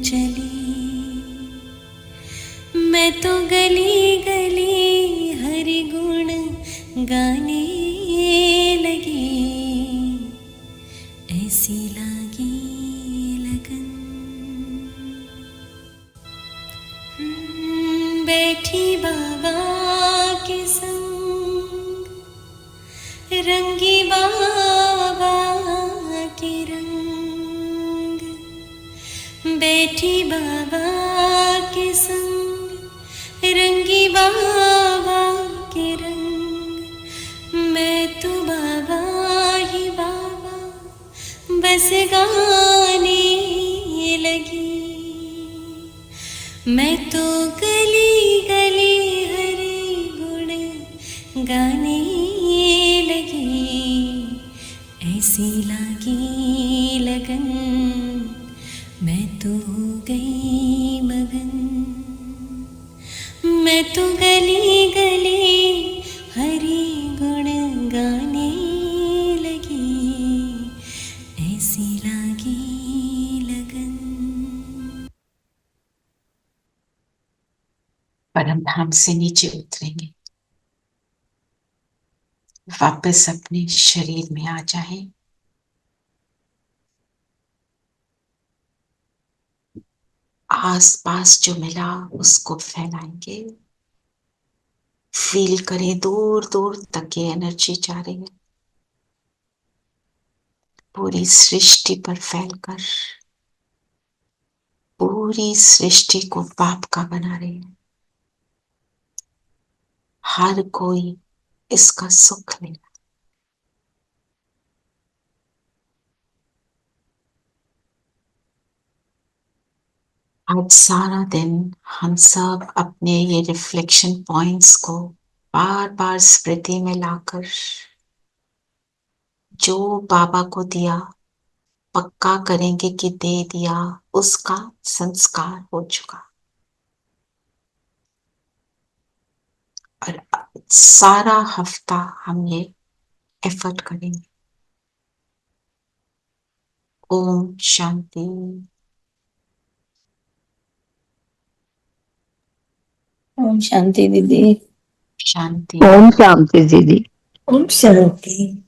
चली, मैं तो गली गली हरि गुण गाने लगी। ऐसी लागी लगन, बैठी बाबा के संग, रंगी बाबा के रंग, बैठी बाबा के संग, रंगी बाबा के रंग। मैं तो बाबा ही बाबा बस गाने लगी। मैं तो गली गली हरि गुण गाने लगी। ऐसी लागी लगन, मैं तो हो गई मगन। मैं तो गली गली हरि गुण गाने लगी। ऐसी लागी लगन। परम धाम से नीचे उतरेंगे, वापस अपने शरीर में आ जाए। आसपास जो मिला उसको फैलाएंगे। फील करें दूर दूर तक ये एनर्जी जा रही है, पूरी सृष्टि पर फैलकर पूरी सृष्टि को पाप का बना रही है। हर कोई इसका सुख लेगा। आज सारा दिन हम सब अपने ये रिफ्लेक्शन पॉइंट्स को बार बार स्मृति में लाकर जो बाबा को दिया पक्का करेंगे कि दे दिया, उसका संस्कार हो चुका। और सारा हफ्ता हम ये एफर्ट करेंगे। ओम शांति। ओम शांति दीदी। शांति। ओम शांति दीदी। ओम शांति।